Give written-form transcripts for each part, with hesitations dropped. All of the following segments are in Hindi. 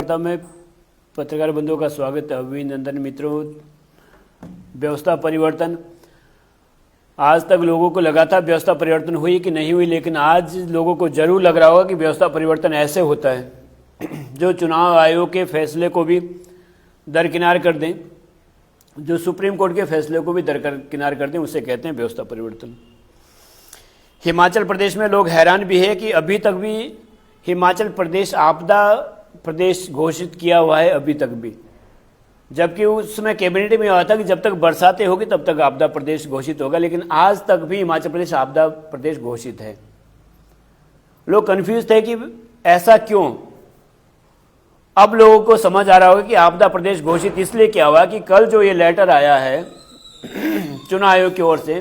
वार्ता में पत्रकार बंधुओं का स्वागत है। अभिनंदन मित्रों, व्यवस्था परिवर्तन, आज तक लोगों को लगा था व्यवस्था परिवर्तन हुई कि नहीं हुई, लेकिन आज लोगों को जरूर लग रहा होगा कि व्यवस्था परिवर्तन ऐसे होता है जो चुनाव आयोग के फैसले को भी दरकिनार कर दें, जो सुप्रीम कोर्ट के फैसले को भी दरकिनार कर दें, उसे कहते हैं व्यवस्था परिवर्तन। हिमाचल प्रदेश में लोग हैरान भी है कि अभी तक भी हिमाचल प्रदेश आपदा प्रदेश घोषित किया हुआ है अभी तक भी, जबकि उसमें कैबिनेट में हुआ था कि जब तक बरसातें होगी तब तक आपदा प्रदेश घोषित होगा, लेकिन आज तक भी हिमाचल प्रदेश आपदा प्रदेश घोषित है। लोग कंफ्यूज थे कि ऐसा क्यों। अब लोगों को समझ आ रहा होगा कि आपदा प्रदेश घोषित इसलिए क्या हुआ कि कल जो ये लेटर आया है चुनाव आयोग की ओर से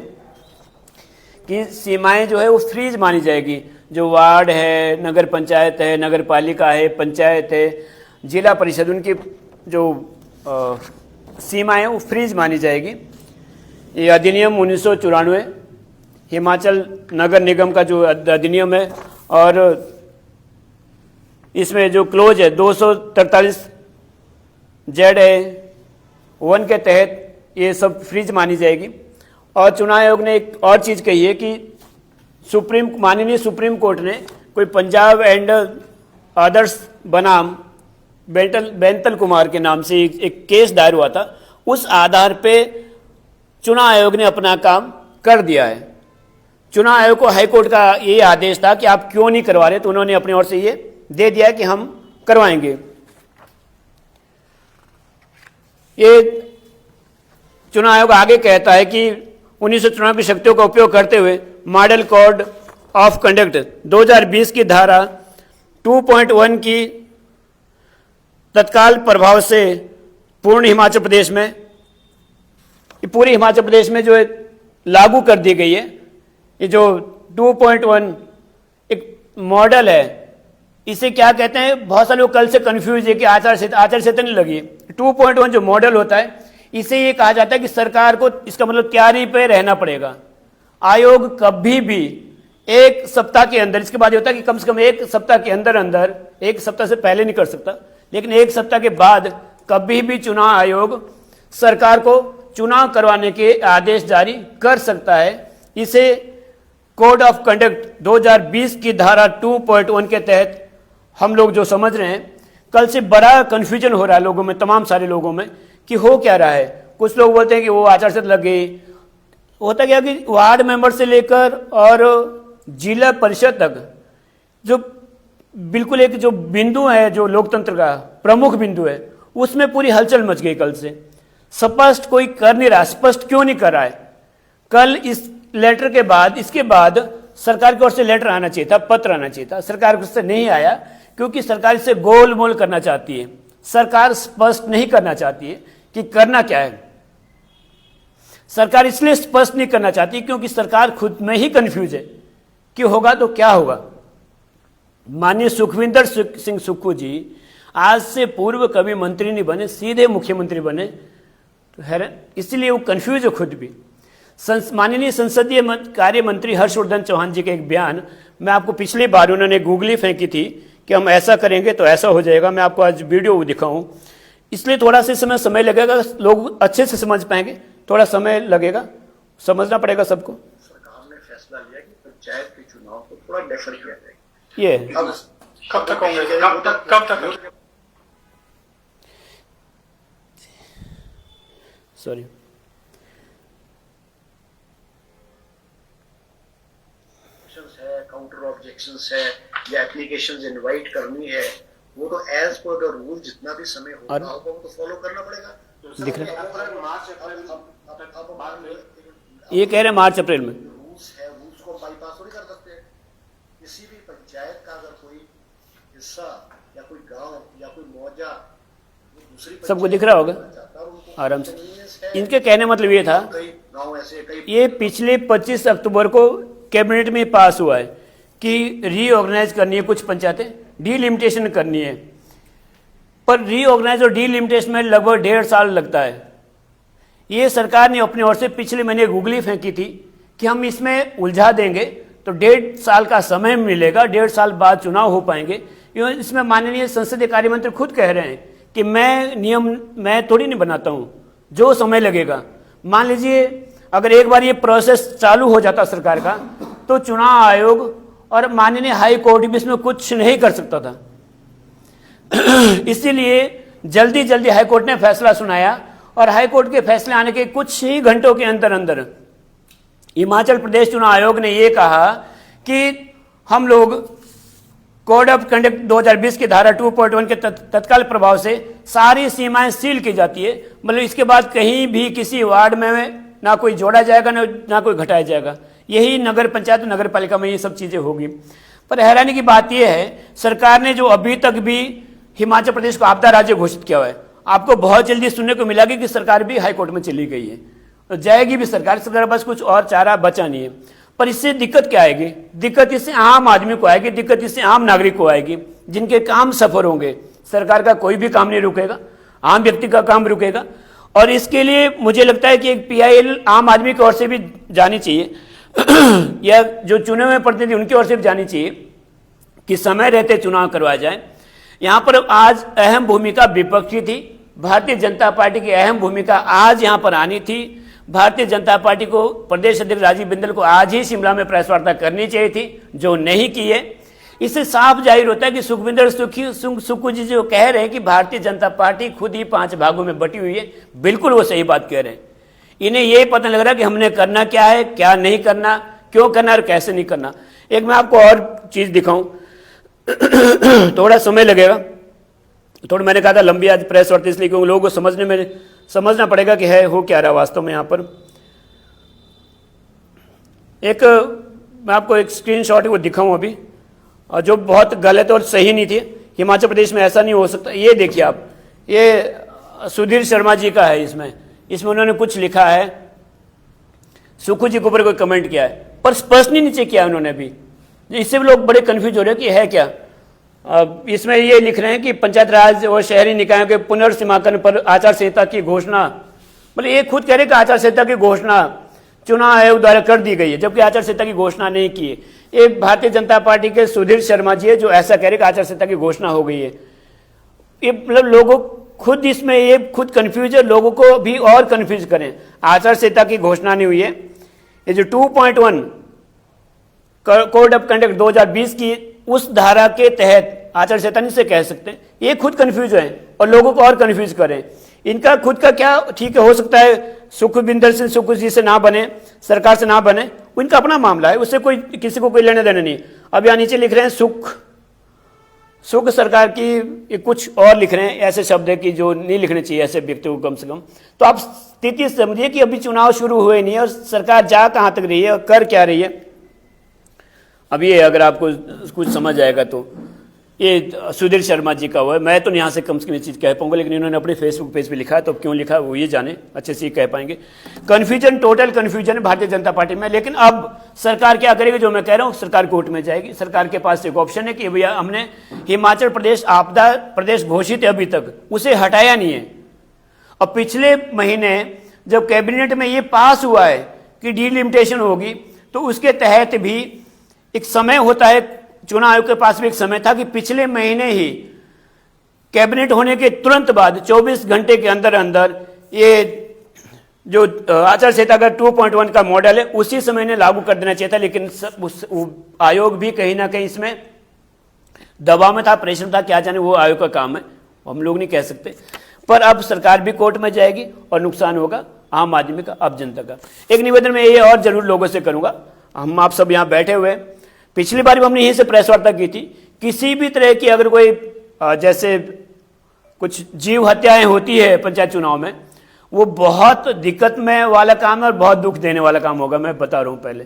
कि सीमाएं जो है वो फ्रीज मानी जाएगी, जो वार्ड है, नगर पंचायत है, नगर पालिका है, पंचायत है, जिला परिषद, उनकी जो सीमाएं वो फ्रीज मानी जाएगी। ये अधिनियम 1994 हिमाचल नगर निगम का जो अधिनियम है, और इसमें जो क्लोज है 243 जेड है 1 के तहत ये सब फ्रीज मानी जाएगी। और चुनाव आयोग ने एक और चीज़ कही है कि माननीय सुप्रीम कोर्ट ने कोई पंजाब एंड अदर्स बनाम बेंतल कुमार के नाम से एक केस दायर हुआ था, उस आधार पे चुनाव आयोग ने अपना काम कर दिया है। चुनाव आयोग को हाईकोर्ट का ये आदेश था कि आप क्यों नहीं करवा रहे, तो उन्होंने अपनी ओर से ये दे दिया कि हम करवाएंगे। ये चुनाव आयोग आगे कहता है कि 1994 की शक्तियों का उपयोग करते हुए मॉडल कोड ऑफ कंडक्ट 2020 की धारा 2.1 की तत्काल प्रभाव से पूर्ण हिमाचल प्रदेश में, पूरी हिमाचल प्रदेश में जो है लागू कर दी गई है। ये जो 2.1 एक मॉडल है, इसे क्या कहते हैं, बहुत सारे लोग कल से कंफ्यूज है कि आचार संहिता नहीं लगी। 2.1 जो मॉडल होता है, इसे ये कहा जाता है कि सरकार को इसका मतलब तैयारी पे रहना पड़ेगा। आयोग कभी भी एक सप्ताह के अंदर, इसके बाद ये होता है कि कम से कम एक सप्ताह के अंदर, एक सप्ताह से पहले नहीं कर सकता, लेकिन एक सप्ताह के बाद कभी भी चुनाव आयोग सरकार को चुनाव करवाने के आदेश जारी कर सकता है। इसे कोड ऑफ कंडक्ट 2020 की धारा 2.1 के तहत हम लोग जो समझ रहे हैं, कल से बड़ा कंफ्यूजन हो रहा है लोगों में, तमाम सारे लोगों में, कि हो क्या रहा है। कुछ लोग बोलते हैं कि वो आचार संहिता लग गई। होता क्या कि वार्ड मेंबर से लेकर और जिला परिषद तक जो बिल्कुल एक जो बिंदु है, जो लोकतंत्र का प्रमुख बिंदु है, उसमें पूरी हलचल मच गई कल से। स्पष्ट कोई कर नहीं रहा। स्पष्ट क्यों नहीं कर रहा है? कल इस लेटर के बाद, इसके बाद सरकार की ओर से लेटर आना चाहिए था, पत्र आना चाहिए था। सरकार से नहीं आया क्योंकि सरकार इसे गोलमोल करना चाहती है। सरकार स्पष्ट नहीं करना चाहती है कि करना क्या है। सरकार इसलिए स्पष्ट नहीं करना चाहती क्योंकि सरकार खुद में ही कंफ्यूज है कि होगा तो क्या होगा। माननीय सुखविंदर सिंह सुक्खू जी आज से पूर्व कभी मंत्री नहीं बने, सीधे मुख्यमंत्री बने, तो हैरान, इसलिए वो कंफ्यूज है खुद भी। माननीय संसदीय कार्य मंत्री हर्षवर्धन चौहान जी का एक बयान, मैं आपको पिछली बार उन्होंने गूगली फेंकी थी कि हम ऐसा करेंगे तो ऐसा हो जाएगा। मैं आपको आज वीडियो दिखाऊं, इसलिए थोड़ा सा समय लगेगा, लोग अच्छे से समझ पाएंगे, थोड़ा समय लगेगा, समझना पड़ेगा सबको। सरकार ने फैसला लिया कि पंचायत के चुनाव को थोड़ा डेफर किया जाएगा। ये कब तक होंगे? कब तक? सॉरी, काउंटर ऑब्जेक्शंस है या एप्लीकेशंस इनवाइट करनी है, वो तो एज पर द रूल जितना भी समय होगा वो तो फॉलो करना पड़ेगा। दिख रहा ये कह रहे हैं मार्च अप्रैल में रूल्स है, रूल्स को बाईपास थोड़ी कर सकते हैं। किसी भी पंचायत का अगर कोई हिस्सा या कोई गांव या कोई मौजा दूसरी सबको दिख रहा होगा आराम से। इनके कहने मतलब ये था, ये पिछले 25 अक्टूबर को कैबिनेट में पास हुआ है कि रीऑर्गेनाइज करनी है कुछ पंचायतें, डीलिमिटेशन करनी है, पर रीऑर्गेनाइज और डीलिमिटेशन में लगभग 1.5 साल लगता है। ये सरकार ने अपनी ओर से पिछले महीने गूगली फेंकी थी कि हम इसमें उलझा देंगे तो 1.5 साल का समय मिलेगा, 1.5 साल बाद चुनाव हो पाएंगे, इसमें माननीय संसदीय कार्य मंत्री खुद कह रहे हैं कि मैं थोड़ी नहीं बनाता हूं, जो समय लगेगा। मान लीजिए अगर एक बार ये प्रोसेस चालू हो जाता सरकार का, तो चुनाव आयोग और माननीय हाई कोर्ट भी इसमें कुछ नहीं कर सकता था। इसीलिए जल्दी जल्दी हाई कोर्ट ने फैसला सुनाया और हाई कोर्ट के फैसले आने के कुछ ही घंटों के अंदर अंदर हिमाचल प्रदेश चुनाव आयोग ने यह कहा कि हम लोग कोड ऑफ कंडक्ट 2020 की धारा 2.1 के तत्काल प्रभाव से सारी सीमाएं सील की जाती है। मतलब इसके बाद कहीं भी किसी वार्ड में ना कोई जोड़ा जाएगा ना कोई घटाया जाएगा। यही नगर पंचायत नगर पालिका में ये सब चीजें होगी। पर हैरानी की बात यह है, सरकार ने जो अभी तक भी हिमाचल प्रदेश को आपदा राज्य घोषित किया हुआ है, आपको बहुत जल्दी सुनने को मिला कि सरकार भी हाईकोर्ट में चली गई है, तो जाएगी भी सरकार के पास कुछ और चारा बचा नहीं है। पर इससे दिक्कत क्या आएगी? दिक्कत इससे आम आदमी को आएगी, दिक्कत इससे आम नागरिक को आएगी, जिनके काम सफर होंगे। सरकार का कोई भी काम नहीं रुकेगा, आम व्यक्ति का काम रुकेगा। और इसके लिए मुझे लगता है कि एक PIL आम आदमी की ओर से भी जानी चाहिए या जो चुने हुए प्रतिनिधि उनकी ओर से भी जानी चाहिए कि समय रहते चुनाव करवाया जाए। यहां पर आज अहम भूमिका विपक्ष की थी, भारतीय जनता पार्टी की अहम भूमिका आज यहां पर आनी थी। भारतीय जनता पार्टी को, प्रदेश अध्यक्ष राजीव बिंदल को आज ही शिमला में प्रेस वार्ता करनी चाहिए थी, जो नहीं की है। इससे साफ जाहिर होता है कि सुखविंदर सुक्खू जी जो कह रहे हैं कि भारतीय जनता पार्टी खुद ही 5 भागों में बटी हुई है, बिल्कुल वो सही बात कह रहे हैं। इन्हें यही पता लग रहा है कि हमने करना क्या है, क्या नहीं करना, क्यों करना और कैसे नहीं करना। एक मैं आपको और चीज दिखाऊं, थोड़ा समय लगेगा, थोड़ा मैंने कहा था लंबी आज प्रेस वार्ता, इसलिए क्योंकि लोगों को समझना पड़ेगा कि है हो क्या रहा वास्तव में। यहां पर मैं आपको एक स्क्रीनशॉट वो दिखाऊं अभी, और जो बहुत गलत और सही नहीं थी। हिमाचल प्रदेश में ऐसा नहीं हो सकता। ये देखिए आप, ये सुधीर शर्मा जी का है। इसमें उन्होंने कुछ लिखा है, सुक्खू जी के ऊपर कोई कमेंट किया है, पर स्पष्ट नहीं नीचे किया उन्होंने भी। इससे भी लोग बड़े कंफ्यूज हो रहे हैं कि है क्या। इसमें ये लिख रहे हैं कि पंचायत राज और शहरी निकायों के पुनर्सीमांकन पर आचार संहिता की घोषणा, मतलब ये खुद कह रहे कि आचार संहिता की घोषणा चुनाव आयोग द्वारा कर दी गई है, जबकि आचार संहिता की घोषणा नहीं की है। ये भारतीय जनता पार्टी के सुधीर शर्मा जी है जो ऐसा कह रहे कि आचार संहिता की घोषणा हो गई है। ये मतलब लोगों खुद इसमें ये खुद कंफ्यूज है, लोगों को भी और कंफ्यूज करें। आचार संहिता की घोषणा नहीं हुई है। ये जो 2.1 कोड ऑफ कंडक्ट 2020 की उस धारा के तहत आचार संहिता नहीं से कह सकते, ये खुद कंफ्यूज है और लोगों को और कंफ्यूज करें। इनका खुद का क्या ठीक है, हो सकता है सुखविंदर सिंह सुक्खू जी से ना बने, सरकार से ना बने, उनका अपना मामला है, उससे कोई किसी को कोई लेने देने नहीं। अब यहाँ नीचे लिख रहे हैं सुख सरकार की, कुछ और लिख रहे हैं, ऐसे शब्द है कि जो नहीं लिखने चाहिए ऐसे व्यक्ति को कम से कम। तो आप स्थिति समझिए कि अभी चुनाव शुरू हुए नहीं है और सरकार जा कहां तक रही है और कर क्या रही है। अब ये अगर आपको कुछ समझ आएगा तो ये सुधीर शर्मा जी का हुआ है। मैं तो यहाँ से कम ये चीज़ कह पाऊंगा, लेकिन इन्होंने अपने फेसबुक पेज पे लिखा है, तो क्यों लिखा है वो ये जाने, अच्छे से कह पाएंगे। कन्फ्यूजन, टोटल कन्फ्यूजन है भारतीय जनता पार्टी में। लेकिन अब सरकार क्या करेगी, जो मैं कह रहा हूँ, सरकार कोर्ट में जाएगी। सरकार के पास एक ऑप्शन है कि भैया हमने हिमाचल प्रदेश आपदा प्रदेश घोषित है अभी तक, उसे हटाया नहीं है। अब पिछले महीने जब कैबिनेट में ये पास हुआ है कि डिलिमिटेशन होगी, तो उसके तहत भी एक समय होता है, चुनाव आयोग के पास भी एक समय था कि पिछले महीने ही कैबिनेट होने के तुरंत बाद 24 घंटे के अंदर अंदर ये जो आचार संहिता का 2.1 का मॉडल है उसी समय ने लागू कर देना चाहिए था। लेकिन आयोग भी कहीं ना कहीं इसमें दबाव में था, प्रेशर था, क्या जाने, वो आयोग का काम है, हम लोग नहीं कह सकते। पर अब सरकार भी कोर्ट में जाएगी और नुकसान होगा आम आदमी का, अब जनता का। एक निवेदन मैं ये और जरूर लोगों से करूंगा, हम आप सब यहाँ बैठे हुए, पिछली बार भी हमने यहीं से प्रेस वार्ता की थी, किसी भी तरह की अगर कोई जैसे कुछ जीव हत्याएं होती है पंचायत चुनाव में, वो बहुत दिक्कत में वाला काम है और बहुत दुख देने वाला काम होगा, मैं बता रहा हूं। पहले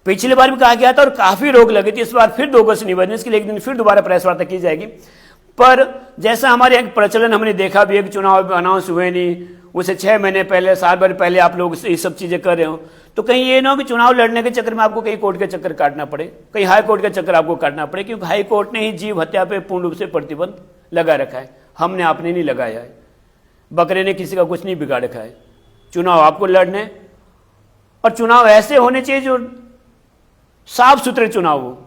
पिछली बार भी कहा गया था और काफी रोक लगी थी, इस बार फिर लोगों से निवेदन, इसके लिए एक दिन फिर दोबारा प्रेस वार्ता की जाएगी। पर जैसा हमारे एक प्रचलन हमने देखा भी, एक चुनाव अनाउंस हुए नहीं, उसे 6 महीने पहले, साल भर पहले आप लोग ये सब चीजें कर रहे हो, तो कहीं ये ना हो कि चुनाव लड़ने के चक्कर में आपको कहीं कोर्ट के चक्कर काटना पड़े, कहीं हाई कोर्ट के चक्कर आपको काटना पड़े, क्योंकि हाई कोर्ट ने ही जीव हत्या पे पूर्ण रूप से प्रतिबंध लगा रखा है, हमने आपने नहीं लगाया है। बकरे ने किसी का कुछ नहीं बिगाड़ रखा है। चुनाव आपको लड़ने, और चुनाव ऐसे होने चाहिए जो साफ सुथरे चुनाव हो।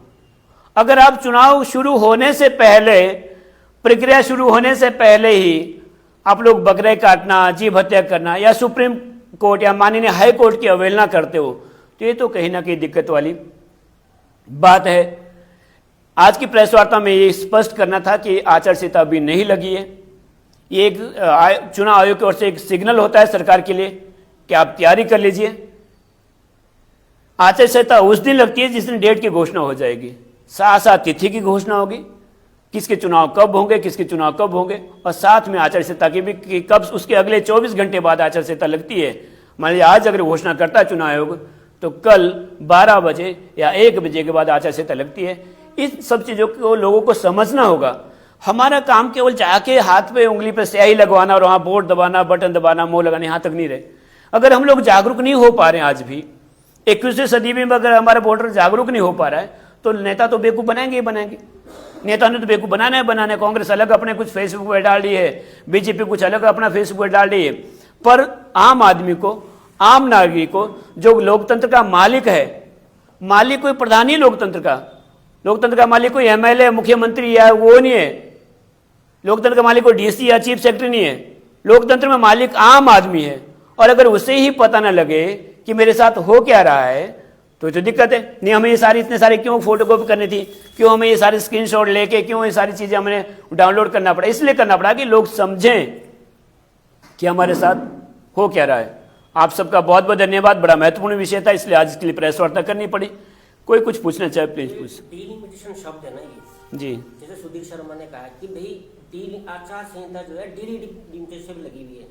अगर आप चुनाव शुरू होने से पहले, प्रक्रिया शुरू होने से पहले ही आप लोग बकरे काटना, जीव हत्या करना या सुप्रीम कोर्ट या माननीय हाई कोर्ट की अवहेलना करते हो, तो ये तो कहीं ना कहीं दिक्कत वाली बात है। आज की प्रेस वार्ता में ये स्पष्ट करना था कि आचार संहिता अभी नहीं लगी है। ये एक चुनाव आयोग की ओर से एक सिग्नल होता है सरकार के लिए कि आप तैयारी कर लीजिए। आचार संहिता उस दिन लगती है जिस दिन डेट की घोषणा हो जाएगी, साथ साथ तिथि की घोषणा होगी, किसके चुनाव कब होंगे, किसके चुनाव कब होंगे, और साथ में आचार संहिता की भी कि कब, उसके अगले 24 घंटे बाद आचार संहिता लगती है। मान लीजिए आज अगर घोषणा करता है चुनाव आयोग तो कल 12 बजे या 1 बजे के बाद आचार संहिता लगती है। इन सब चीज़ों को लोगों को समझना होगा। हमारा काम केवल जाके हाथ पे उंगली पे स्याही लगवाना और वहाँ बोर्ड दबाना, बटन दबाना, मोह लगाना, यहाँ तक नहीं रहे। अगर हम लोग जागरूक नहीं हो पा रहे हैं आज भी 21वीं सदी में, अगर हमारा वोटर जागरूक नहीं हो पा रहा है तो नेता तो बेवकूफ़ बनाएंगे ही बनाएंगे। नेता ने तो बेवकूफ़ बनाना है। कांग्रेस अलग अपने कुछ फेसबुक पर डाल दी है, बीजेपी कुछ अलग अपना फेसबुक पर डाल दी है, पर आम आदमी को, आम नागरिक को, जो लोकतंत्र का मालिक है, मालिक कोई प्रधान ही लोकतंत्र का मालिक कोई एमएलए, मुख्यमंत्री या वो नहीं है। लोकतंत्र का मालिक कोई डीसी या चीफ सेक्रेटरी नहीं है। लोकतंत्र में मालिक आम आदमी है। और अगर उसे ही पता न लगे कि मेरे साथ हो क्या रहा है तो दिक्कत है। नहीं, हमें ये सारी इतने सारे क्यों फोटोकॉपी करनी थी, क्यों हमें ये सारे स्क्रीनशॉट लेके, क्यों ये सारी चीजें हमें डाउनलोड करना पड़ा? इसलिए करना पड़ा कि लोग समझें कि हमारे साथ हो क्या रहा है। आप सबका बहुत बहुत धन्यवाद। बड़ा महत्वपूर्ण विषय था, इसलिए आज इसके लिए प्रेस वार्ता करनी पड़ी। कोई कुछ पूछना चाहे प्लीज पूछ। डिलिमिटेशन शब्द है ना ये, जी, जैसे सुधीर शर्मा ने कहा कि भाई आचार संहिता जो है डिलिमिटेशन लगी हुई है,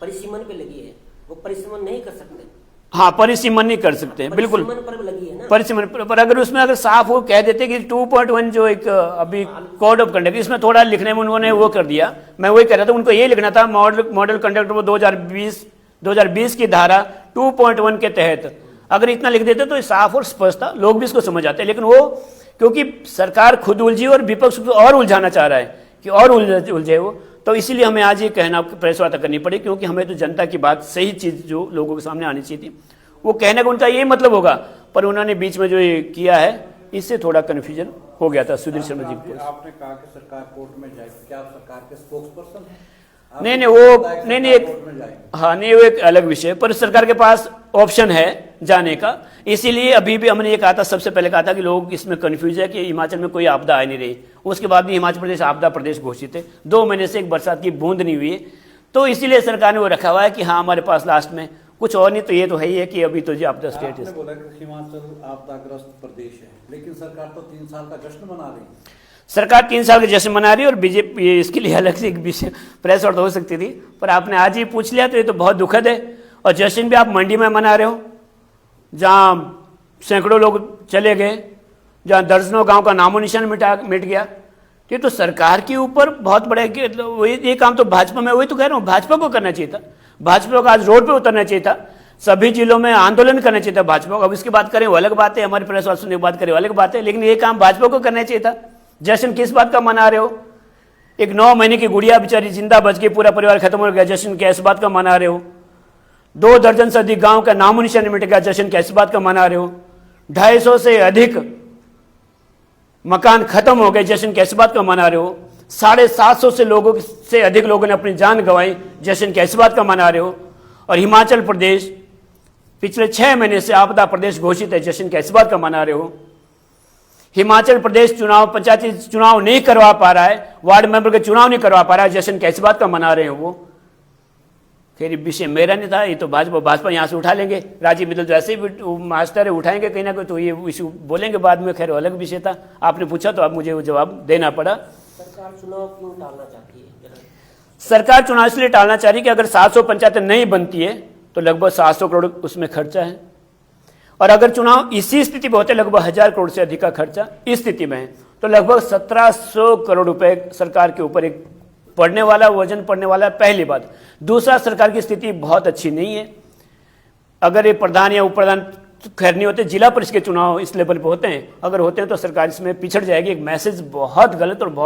परिसीमन पे लगी है, वो परिसीमन नहीं कर सकते। हाँ, परिसीमन नहीं कर सकते, बिल्कुल पर लगी है ना, परिसीमन पर अगर उसमें अगर साफ वो कह देते कि 2.1 जो एक अभी कोड ऑफ कंडक्ट, इसमें थोड़ा लिखने में उन्होंने वो कर दिया। मैं वही कह रहा था, उनको ये लिखना था मॉडल कंडक्ट वो 2020 की धारा 2.1 के तहत अगर इतना लिख देते तो साफ और स्पष्ट था, लोग भी इसको समझ आते। लेकिन वो क्योंकि सरकार खुद उलझी और विपक्ष को और उलझाना चाह रहा है कि और उलझे वो, तो इसीलिए हमें आज ये कहना प्रेस वार्ता करनी पड़ी, क्योंकि हमें तो जनता की बात, सही चीज़ जो लोगों के सामने आनी चाहिए थी, वो कहने का उनका ये मतलब होगा। पर उन्होंने बीच में जो ये किया है, इससे थोड़ा कन्फ्यूजन हो गया था सुधीर शर्मा जी को। आपने कहा कि सरकार कोर्ट में जाएगी, क्या आप सरकार के स्पोक्स पर्सन हैं? नहीं, वो नहीं एक, हाँ नहीं, वो एक अलग विषय। पर सरकार के पास ऑप्शन है जाने का। इसीलिए अभी भी हमने ये कहा था, सबसे पहले कहा था कि लोग इसमें कंफ्यूज है कि हिमाचल में कोई आपदा आ नहीं रही। उसके बाद भी हिमाचल प्रदेश आपदा प्रदेश घोषित है, 2 महीने से एक बरसात की बूंद नहीं हुई है। तो इसीलिए सरकार ने वो रखा हुआ है कि हाँ हमारे पास लास्ट में कुछ और नहीं, तो ये तो है ही है कि अभी तो जी आपदा स्टेट है। बोला कि हिमाचल आपदाग्रस्त प्रदेश है, लेकिन सरकार तो 3 साल का जश्न मना रही है। सरकार 3 साल का जश्न मना रही है और बीजेपी इसके लिए अलग से एक विषय प्रेस वार्ता हो सकती थी, पर आपने आज ही पूछ लिया तो ये तो बहुत दुखद है। और जश्न भी आप मंडी में मना रहे हो, जहाँ सैकड़ों लोग चले गए, जहाँ दर्जनों गांव का नामो निशान मिट गया। ये तो सरकार के ऊपर बहुत बड़ा ये काम तो भाजपा में, वही तो कह रहा हूँ, भाजपा को करना चाहिए था। भाजपा को आज रोड पे उतरना चाहिए था, सभी जिलों में आंदोलन करना चाहिए था भाजपा को। अब इसकी बात करें वो अलग बात है, हमारी प्रेस वार्ता सुनने की बात करें वो अलग बात है, लेकिन ये काम भाजपा को करना चाहिए था। जश्न किस बात का मना रहे हो? एक 9 महीने की गुड़िया बेचारी जिंदा बच गई, पूरा परिवार खत्म हो गया, जश्न क्या इस बात का मना रहे हो? 2 दर्जन से अधिक गांव का नामो निशान मिट गया, जश्न क्या इस बात का मना रहे हो? 250 से अधिक मकान खत्म हो गए, जश्न क्या इस बात का मना रहे हो? 750 से अधिक लोगों ने अपनी जान गंवाई, जश्न क्या इस बात का मना रहे हो? और हिमाचल प्रदेश पिछले 6 महीने से आपदा प्रदेश घोषित है, जश्न क्या इस बात का मना रहे हो? हिमाचल प्रदेश पंचायती चुनाव नहीं करवा पा रहा है, वार्ड मेंबर के चुनाव नहीं करवा पा रहा है, जश्न क्या इस बात का मना रहे हैं वो? फिर विषय मेरा नहीं था, ये तो भाजपा यहाँ से उठा लेंगे। राजीव बिंदल जैसे ही मास्टर है उठाएंगे कहीं ना कहीं, तो ये इशू बोलेंगे बाद में। खैर अलग विषय था, आपने पूछा तो अब मुझे वो जवाब देना पड़ा। सरकार चुनाव क्यों टालना चाहती है? सरकार चुनाव इसलिए टालना चाह रही कि अगर 700 पंचायतें नहीं बनती है तो लगभग 700 करोड़ उसमें खर्चा है, और अगर चुनाव इसी स्थिति में होते लगभग 1000 करोड़ से अधिक का खर्चा इस स्थिति में है, तो लगभग 1700 करोड़ रुपए सरकार के ऊपर एक पड़ने वाला, वजन पड़ने वाला। पहली बात। दूसरा, सरकार की स्थिति बहुत अच्छी नहीं है। अगर ये प्रधान या उप प्रधान खैर नहीं होते, जिला परिषद के चुनाव इस लेवल पे होते हैं, अगर होते हैं तो सरकार इसमें पिछड़ जाएगी। एक मैसेज बहुत गलत और बहुत